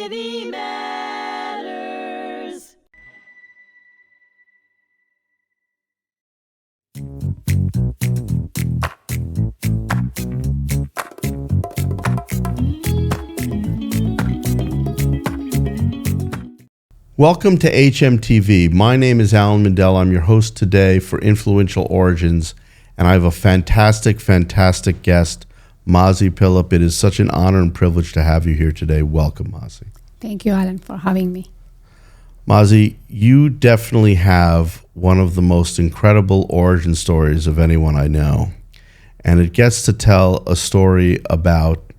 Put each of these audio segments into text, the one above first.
City Matters. Welcome to HMTV. My name is Alan Mindel. I'm your host today for Influential Origins, and I have a fantastic guest, Mazi Pilip. It is such an honor and privilege to have you here today. Welcome, Mazi. Thank you, Alan, for having me. Mazi, you definitely have one of the most incredible origin stories of anyone I know, and it gets to tell a story about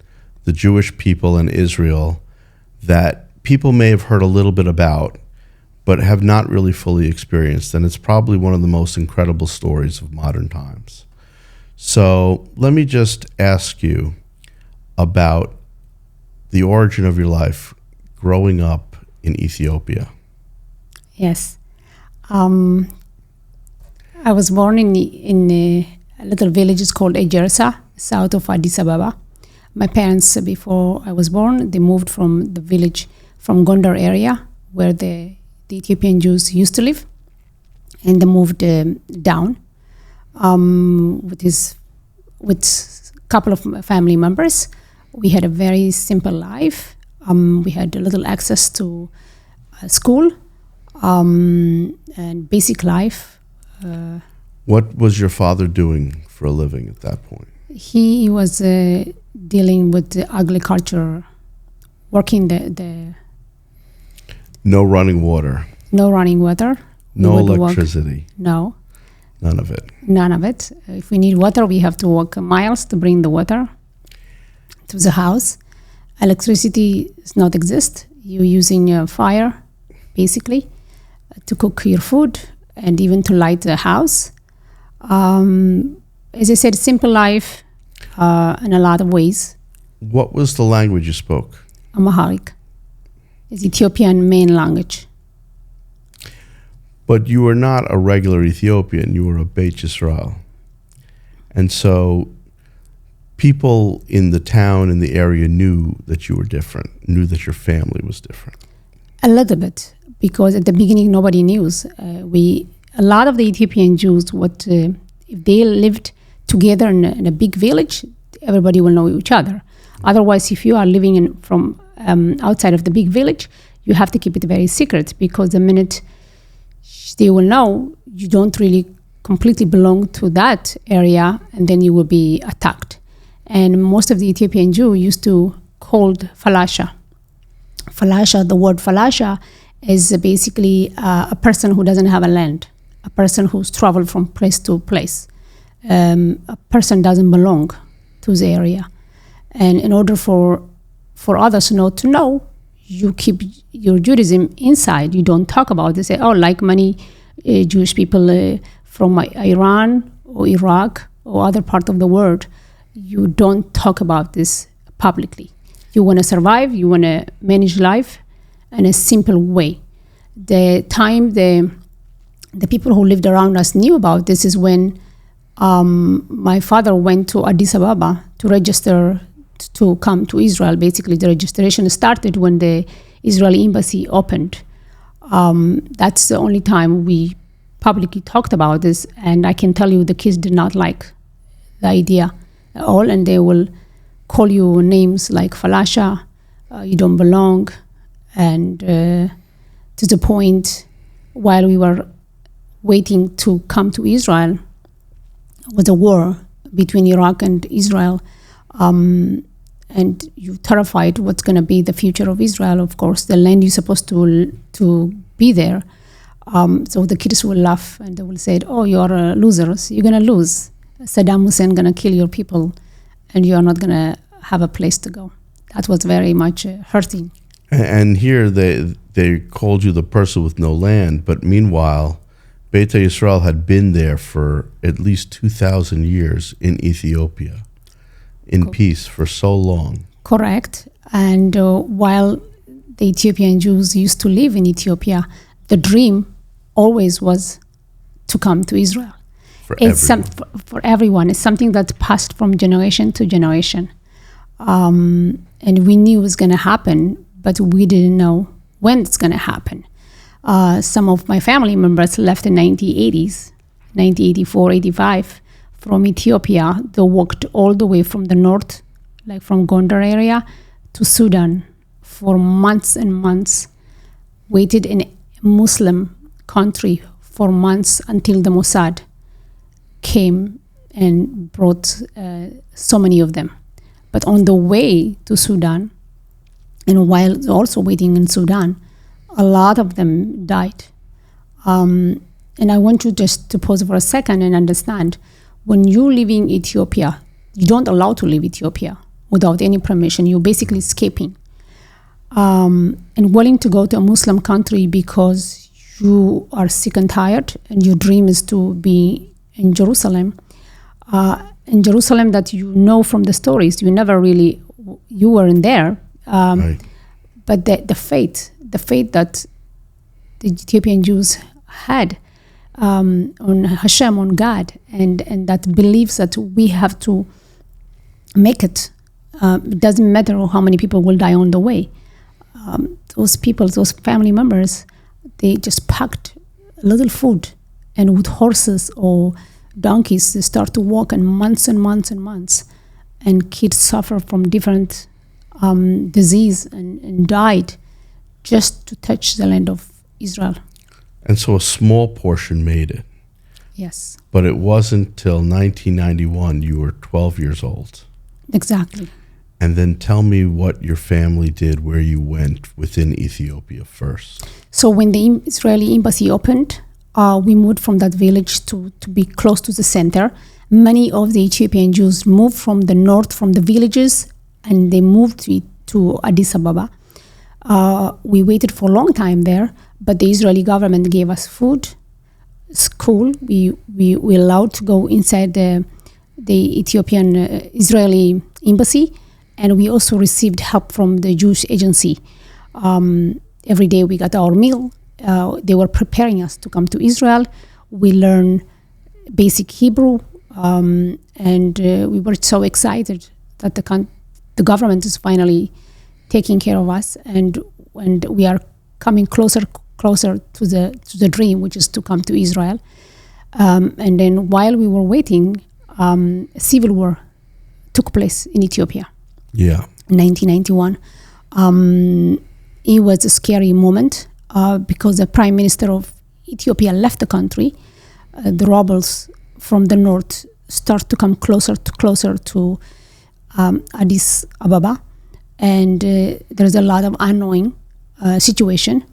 the Jewish people in Israel that people may have heard a little bit about, but have not really fully experienced. And it's probably one of the most incredible stories of modern times. So let me just ask you about the origin of your life growing up in Ethiopia. Yes. I was born in a little village called Ejersa, south of Addis Ababa. My parents, before I was born, they moved from the village from Gondar area, where the Ethiopian Jews used to live, and they moved down with a couple of family members. We had a very simple life. We had a little access to school and basic life. What was your father doing for a living at that point? He was dealing with the agriculture, working the No running water. No running water. No electricity. No. None of it. None of it. If we need water, we have to walk miles to bring the water to the house. Electricity does not exist. You're using fire, basically, to cook your food and even to light the house. As I said, simple life in a lot of ways. What was the language you spoke? Amharic. Is Ethiopian main language. But you were not a regular Ethiopian, you were a Beit Yisrael. And so people in the town, in the area, knew that you were different, knew that your family was different. A little bit, because at the beginning nobody knew. A lot of the Ethiopian Jews, if they lived together in a big village, everybody will know each other. Otherwise, if you are living from outside of the big village, you have to keep it very secret, because the minute they will know, you don't really completely belong to that area, and then you will be attacked. And most of the Ethiopian Jew used to call Falasha. Falasha, the word Falasha is basically a person who doesn't have a land, a person who's traveled from place to place. A person doesn't belong to the area. And in order for others not to know, you keep your Judaism inside. You don't talk about it. Say, like many Jewish people from Iran or Iraq or other part of the world, you don't talk about this publicly. You want to survive. You want to manage life in a simple way. The time the people who lived around us knew about this is when my father went to Addis Ababa to register to come to Israel. Basically, the registration started when the Israeli embassy opened. That's the only time we publicly talked about this, and I can tell you the kids did not like the idea at all, and they will call you names like Falasha, you don't belong, and to the point, while we were waiting to come to Israel, was a war between Iraq and Israel. And you're terrified what's going to be the future of Israel, of course, the land you're supposed to be there. So the kids will laugh and they will say, you're losers. You're going to lose. Saddam Hussein going to kill your people and you are not going to have a place to go. That was very much hurting. And here they called you the person with no land, but meanwhile, Beit Yisrael had been there for at least 2,000 years in Ethiopia, in peace for so long. Correct. And while the Ethiopian Jews used to live in Ethiopia, the dream always was to come to Israel. For everyone. It's something that passed from generation to generation. And we knew it was going to happen, but we didn't know when it's going to happen. Some of my family members left in 1980s, 1984, 85, from Ethiopia. They walked all the way from the north, like from Gondar area, to Sudan for months and months, waited in a Muslim country for months until the Mossad came and brought so many of them. But on the way to Sudan, and while also waiting in Sudan, a lot of them died. And I want you just to pause for a second and understand, when you're leaving Ethiopia, you don't allow to leave Ethiopia without any permission. You're basically escaping. And willing to go to a Muslim country because you are sick and tired and your dream is to be in Jerusalem. In Jerusalem that you know from the stories, you weren't there. Right. But the faith that the Ethiopian Jews had on Hashem, on God, and that believes that we have to make it. It doesn't matter how many people will die on the way. Those people, those family members, they just packed a little food, and with horses or donkeys, they start to walk, and months and months and months, and kids suffer from different disease and died just to touch the land of Israel. And so a small portion made it. Yes. But it wasn't till 1991 you were 12 years old. Exactly. And then tell me what your family did, where you went within Ethiopia first. So when the Israeli embassy opened, we moved from that village to be close to the center. Many of the Ethiopian Jews moved from the north, from the villages, and they moved to Addis Ababa. We waited for a long time there, but the Israeli government gave us food, school. We allowed to go inside the Ethiopian Israeli embassy, and we also received help from the Jewish agency. Every day we got our meal. They were preparing us to come to Israel. We learned basic Hebrew, and we were so excited that the government is finally taking care of us, and we are coming closer to the dream, which is to come to Israel. And then while we were waiting, a civil war took place in Ethiopia. Yeah. 1991. It was a scary moment because the prime minister of Ethiopia left the country. The rebels from the north start to come closer to Addis Ababa, and there's a lot of unknowing situation.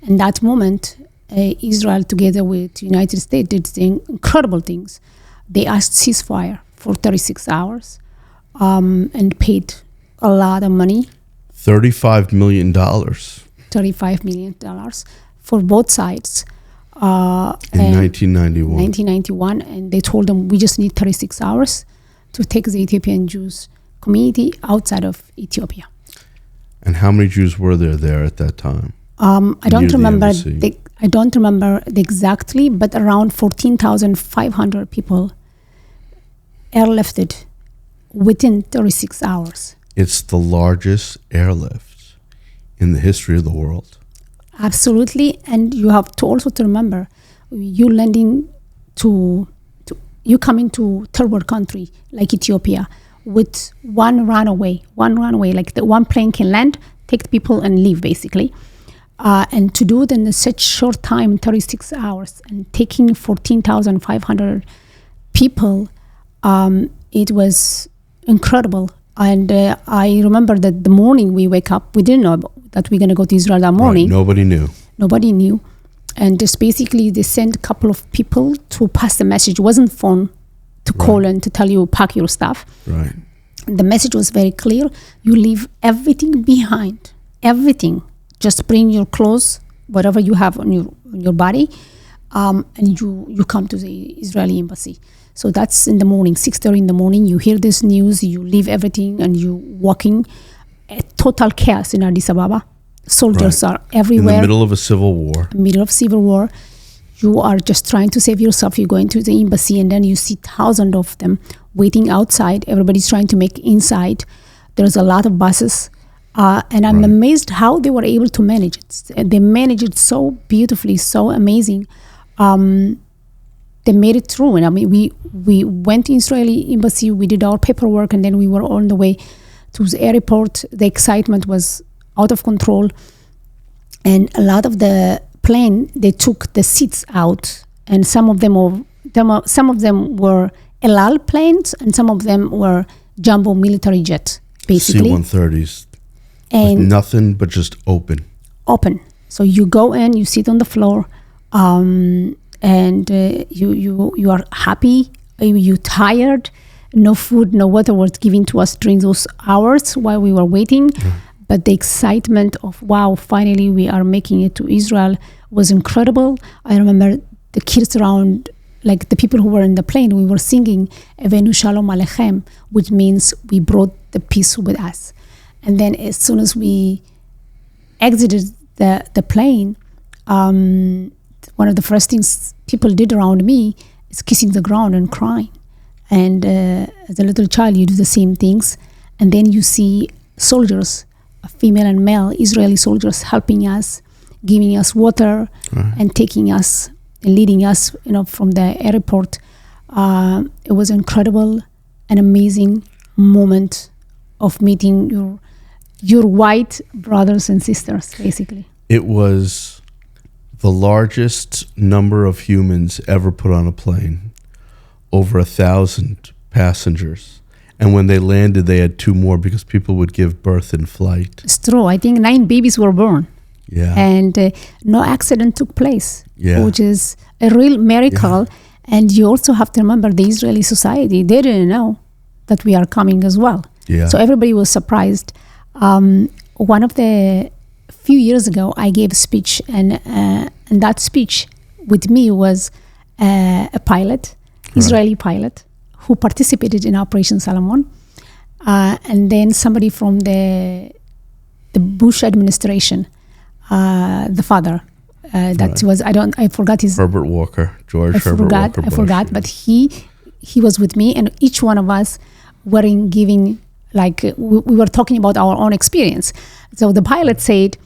In that moment, Israel, together with the United States, did incredible things. They asked ceasefire for 36 hours and paid a lot of money. $35 million. $35 million for both sides. In 1991. 1991, and they told them we just need 36 hours to take the Ethiopian Jews community outside of Ethiopia. And how many Jews were there at that time? I don't remember exactly, but around 14,500 people airlifted within 36 hours. It's the largest airlift in the history of the world. Absolutely, and you have to also remember, you landing you coming to third world country like Ethiopia with one runway, like the one plane can land, take the people and leave basically. And to do it in such short time, 36 hours, and taking 14,500 people, it was incredible. And I remember that the morning we wake up, we didn't know that we're going to go to Israel that morning. Right, nobody knew. And just basically they sent a couple of people to pass the message. It wasn't phone to call and to tell you, pack your stuff. Right. The message was very clear. You leave everything behind, everything. Just bring your clothes, whatever you have on your body, and you come to the Israeli embassy. So that's in the morning, 6:30 in the morning. You hear this news, you leave everything, and you walking. A total chaos in Addis Ababa. Soldiers are everywhere. In the middle of a civil war. You are just trying to save yourself. You go into the embassy, and then you see thousands of them waiting outside. Everybody's trying to make inside. There's a lot of buses. And I'm amazed how they were able to manage it. They managed it so beautifully, so amazing. They made it through. And I mean, we went to Israeli embassy, we did our paperwork, and then we were on the way to the airport. The excitement was out of control. And a lot of the plane, they took the seats out, and some of them were El Al planes, and some of them were jumbo military jet, basically. C-130s. And with nothing but just open. So you go in, you sit on the floor, and you are happy, you tired. No food, no water was given to us during those hours while we were waiting. But the excitement of, wow, finally we are making it to Israel was incredible. I remember the kids around, like the people who were in the plane, we were singing Evenu Shalom Alechem, which means we brought the peace with us. And then as soon as we exited the plane, one of the first things people did around me is kissing the ground and crying. And as a little child, you do the same things. And then you see soldiers, female and male Israeli soldiers, helping us, giving us water, and taking us and leading us, from the airport. It was incredible, an amazing moment of meeting your white brothers and sisters, basically. It was the largest number of humans ever put on a plane, over 1,000 passengers. And when they landed, they had 2 more because people would give birth in flight. It's true. I think 9 babies were born. Yeah. And no accident took place, yeah. which is a real miracle. Yeah. And you also have to remember the Israeli society, they didn't know that we are coming as well. Yeah. So everybody was surprised. One of the few years ago, I gave a speech, and that speech with me was a pilot, Israeli pilot, who participated in Operation Salomon, and then somebody from the Bush administration, the father, was I forgot his Herbert Walker, George Herbert Walker Bush. I forgot, but he was with me, and each one of us were giving, like we were talking about our own experience. So the pilot said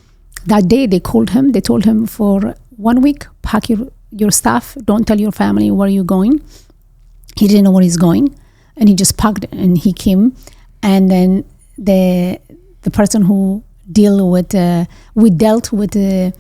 that day they told him for 1 week, pack your stuff, don't tell your family where you're going. He didn't know where he's going, and he just packed and he came. And then the person who dealt with the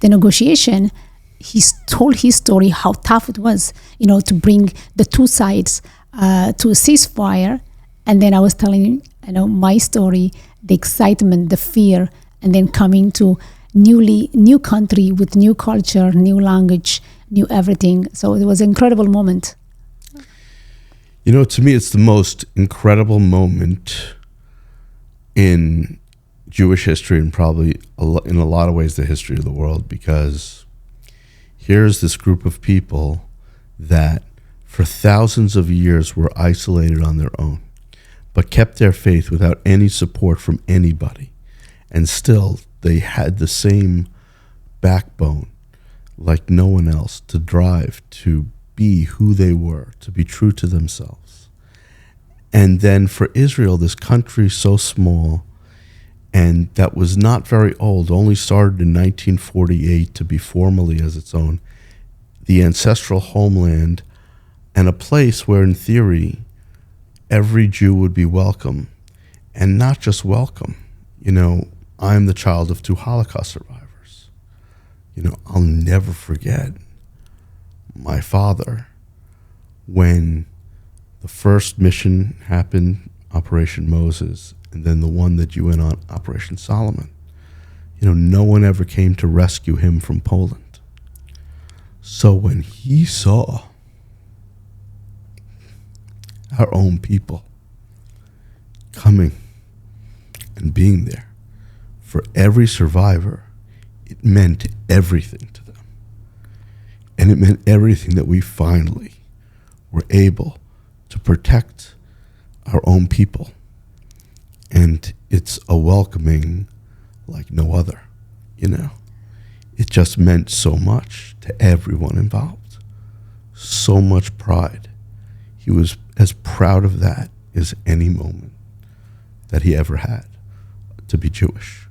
negotiation, he told his story, how tough it was, to bring the 2 sides to a ceasefire. And then I was telling my story, the excitement, the fear, and then coming to new country with new culture, new language, new everything. So it was an incredible moment. To me, it's the most incredible moment in Jewish history, and probably in a lot of ways the history of the world, because here's this group of people that for thousands of years were isolated on their own, but kept their faith without any support from anybody. And still, they had the same backbone like no one else to drive, to be who they were, to be true to themselves. And then for Israel, this country so small, and that was not very old, only started in 1948 to be formally as its own, the ancestral homeland, and a place where in theory every Jew would be welcome. And not just welcome. I'm the child of 2 Holocaust survivors. I'll never forget my father when the first mission happened, Operation Moses, and then the one that you went on, Operation Solomon. No one ever came to rescue him from Poland. So when he saw our own people coming and being there, for every survivor, it meant everything to them. And it meant everything that we finally were able to protect our own people. And it's a welcoming like no other, It just meant so much to everyone involved. So much pride. He was as proud of that as any moment that he ever had. to be Jewish.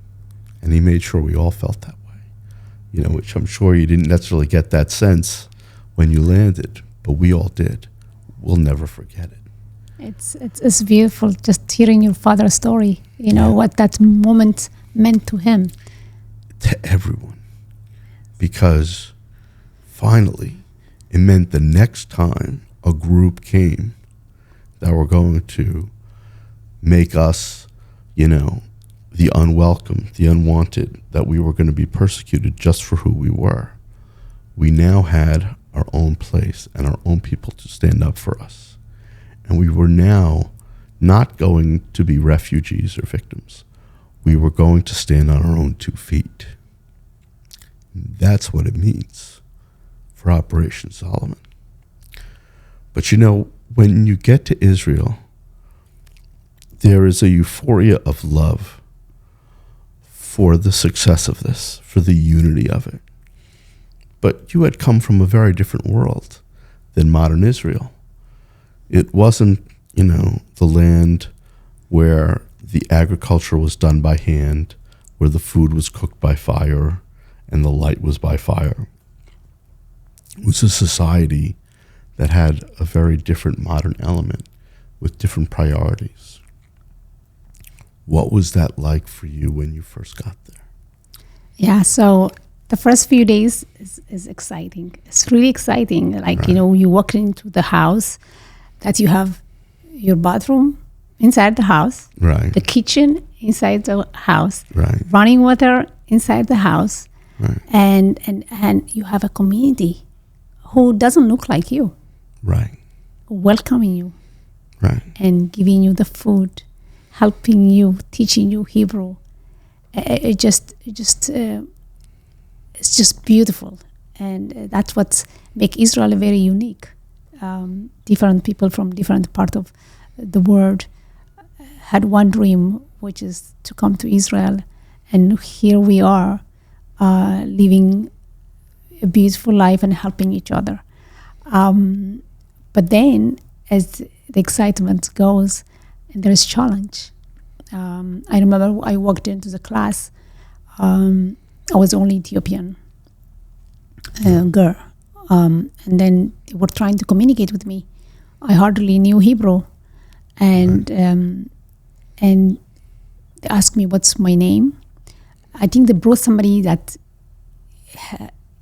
And he made sure we all felt that way, which I'm sure you didn't necessarily get that sense when you landed, but we all did. We'll never forget it. It's beautiful just hearing your father's story, what that moment meant to him. To everyone. Because finally, it meant the next time a group came that were going to make us, the unwelcome, the unwanted, that we were going to be persecuted just for who we were. We now had our own place and our own people to stand up for us. And we were now not going to be refugees or victims. We were going to stand on our own 2 feet. That's what it means for Operation Solomon. But when you get to Israel, there is a euphoria of love for the success of this, for the unity of it. But you had come from a very different world than modern Israel. It wasn't, the land where the agriculture was done by hand, where the food was cooked by fire and the light was by fire. It was a society that had a very different modern element with different priorities. What was that like for you when you first got there? Yeah, so the first few days is exciting. It's really exciting. Like, you walk into the house, that you have your bathroom inside the house, right? The kitchen inside the house, right? Running water inside the house, right? And you have a community who doesn't look like you, right? Welcoming you, right? And giving you the food, helping you, teaching you Hebrew. It's just beautiful, and that's what makes Israel very unique. Different people from different parts of the world had one dream, which is to come to Israel, and here we are, living a beautiful life and helping each other. But then, as the excitement goes, and there is challenge. I remember I walked into the class. I was only Ethiopian girl. And then they were trying to communicate with me. I hardly knew Hebrew. And they asked me, what's my name? I think they brought somebody that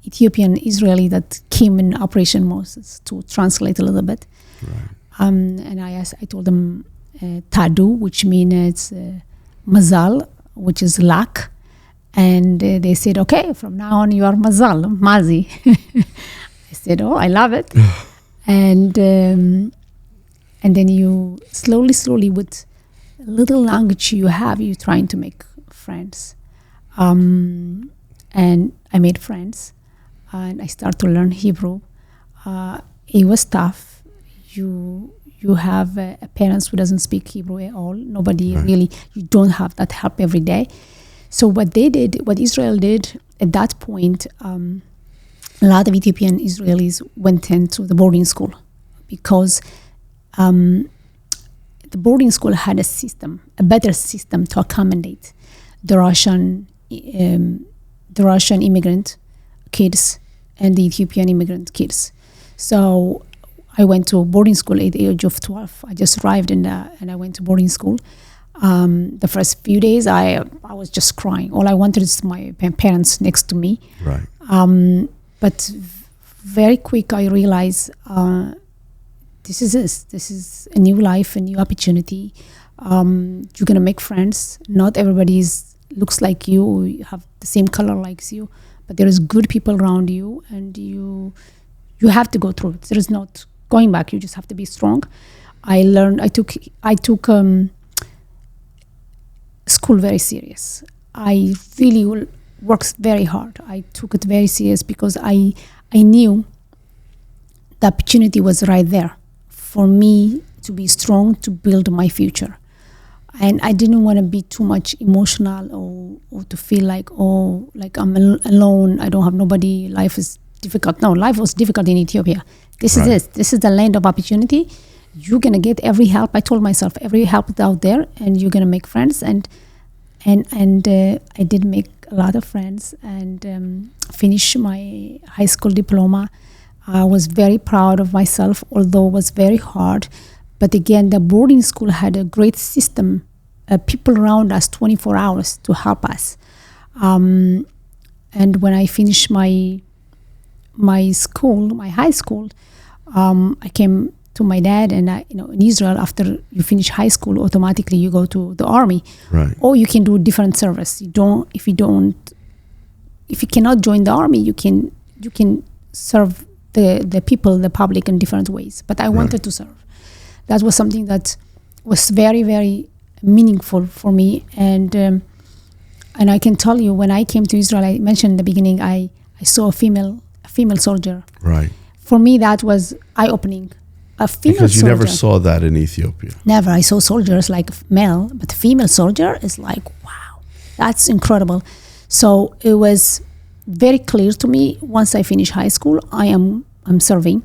Ethiopian Israeli that came in Operation Moses to translate a little bit. Right. And I told them Tadu, which means Mazal, which is luck. And they said, okay, from now on you are Mazal, Mazi. I said, oh, I love it. And then you slowly with little language you're trying to make friends. And I made friends, and I started to learn Hebrew. It was tough. You have parents who doesn't speak Hebrew at all. Nobody really, you don't have that help every day. So what Israel did at that point, a lot of Ethiopian Israelis went into the boarding school because the boarding school had a better system to accommodate the Russian immigrant kids and the Ethiopian immigrant kids. So I went to boarding school at the age of 12. I just arrived and I went to boarding school. The first few days, I was just crying. All I wanted is my parents next to me. Right. But very quick, I realized this is a new life, a new opportunity. You're gonna make friends. Not everybody looks like you have the same color like you, but there is good people around you, and you have to go through it. There is not going back. You just have to be strong. I took school very serious. I really worked very hard. I took it very serious because I knew the opportunity was right there for me to be strong, to build my future. And I didn't want to be too much emotional or to feel like I'm alone, I don't have nobody, life is difficult. No, life was difficult in Ethiopia. This is it. This is the land of opportunity. You're going to get every help. I told myself, every help is out there, and you're going to make friends. And and I did make a lot of friends and finish my high school diploma. I was very proud of myself, although it was very hard. But again, the boarding school had a great system, people around us 24 hours to help us. And when I finished my school, my high school, I came to my dad, and in Israel, after you finish high school, automatically you go to the army, right? Or you can do different service. If you cannot join the army, you can serve the people, the public in different ways. But I wanted to serve. That was something that was very, very meaningful for me. And I can tell you, when I came to Israel, I mentioned in the beginning, I saw a female soldier. Right. For me, that was eye-opening. A female because you soldier. never saw that in Ethiopia. Never. I saw soldiers like male, but female soldier is like, wow, that's incredible. So it was very clear to me once I finished high school, I'm serving.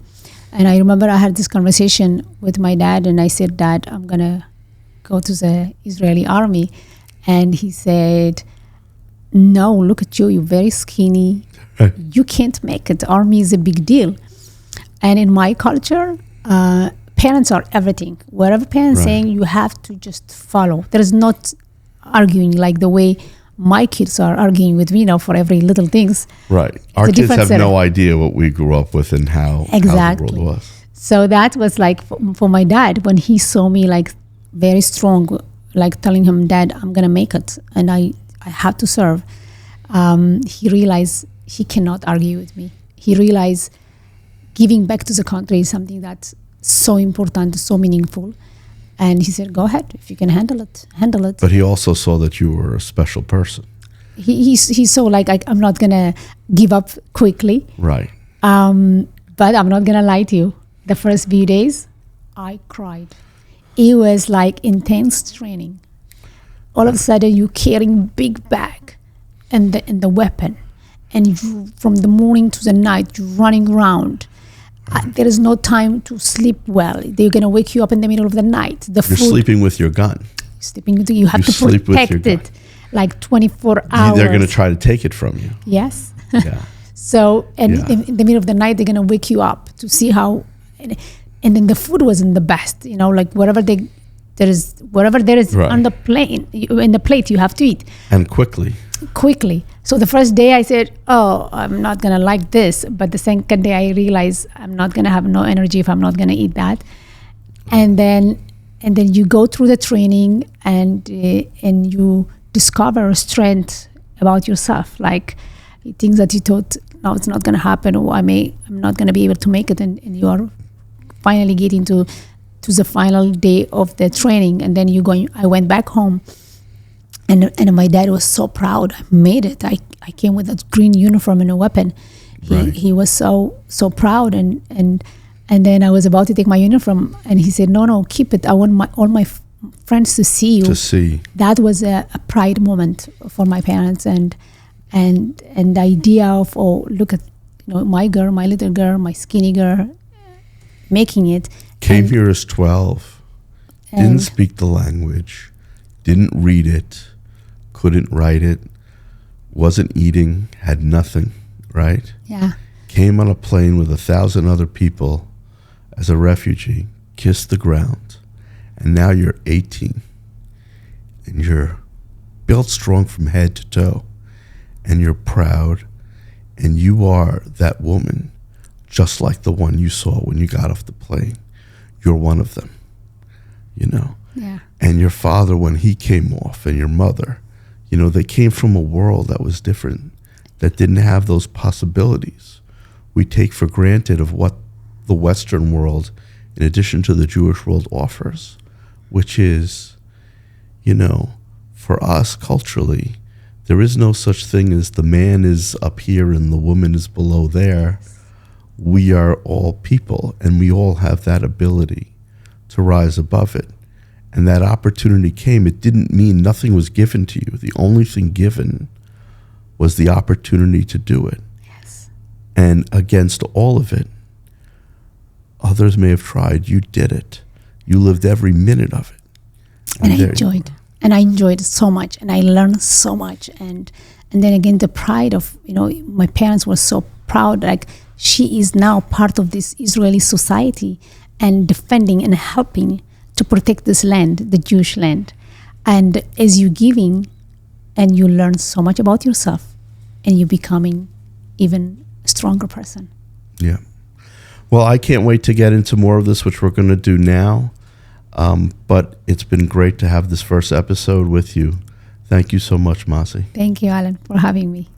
And I remember I had this conversation with my dad, and I said, Dad, I'm going to go to the Israeli army. And he said, no, look at you, you're very skinny. You can't make it. Army is a big deal. And in my culture, parents are everything. Whatever parents saying, you have to just follow. There is not arguing like the way my kids are arguing with me now for every little things. Right. Our kids have no idea what we grew up with and how the world was. So that was like for my dad, when he saw me like very strong, like telling him, Dad, I'm going to make it. And I have to serve. He realized he cannot argue with me. He realized giving back to the country is something that's so important, so meaningful. And he said, go ahead, if you can handle it, handle it. But he also saw that you were a special person. He saw like, I'm not going to give up quickly. Right. But I'm not going to lie to you. The first few days, I cried. It was like intense training. All of a sudden, you're carrying big bag and the weapon. And you, from the morning to the night, you're running around. There is no time to sleep well. They're going to wake you up in the middle of the night. You're sleeping with your gun. You have to protect it like 24 hours. They're going to try to take it from you. Yes. Yeah. So, in the middle of the night, they're going to wake you up to see how... And then the food wasn't the best. Like whatever there is on the plane, in the plate, you have to eat. And quickly. So the first day I said, I'm not going to like this. But the second day I realized I'm not going to have no energy if I'm not going to eat that. And then you go through the training and you discover a strength about yourself, like things that you thought, no, it's not going to happen, or I'm not going to be able to make it. And you are finally getting to the final day of the training. And then I went back home. And my dad was so proud. I made it. I came with a green uniform and a weapon. He was so proud. And then I was about to take my uniform, and he said, "No, keep it. I want all my friends to see you." To see. That was a pride moment for my parents, and the idea of, look at my girl, my little girl, my skinny girl, making it. Came here as 12, didn't speak the language, didn't read it. Couldn't write it, wasn't eating, had nothing, right? Yeah. Came on a plane with 1,000 other people as a refugee, kissed the ground, and now you're 18, and you're built strong from head to toe, and you're proud, and you are that woman, just like the one you saw when you got off the plane. You're one of them, Yeah. And your father, when he came off, and your mother, they came from a world that was different, that didn't have those possibilities we take for granted of what the Western world, in addition to the Jewish world, offers, which is, for us culturally, there is no such thing as the man is up here and the woman is below there. We are all people, and we all have that ability to rise above it. And that opportunity came. It didn't mean nothing was given to you. The only thing given was the opportunity to do it. Yes. And against all of it, others may have tried. You did it. You lived every minute of it. And I enjoyed. And I enjoyed it so much, and I learned so much. And then again, the pride of, my parents were so proud, like she is now part of this Israeli society and defending and helping to protect this land, the Jewish land. And as you're giving, and you learn so much about yourself, and you're becoming even a stronger person. Yeah. Well, I can't wait to get into more of this, which we're going to do now. But it's been great to have this first episode with you. Thank you so much, Mazi. Thank you, Alan, for having me.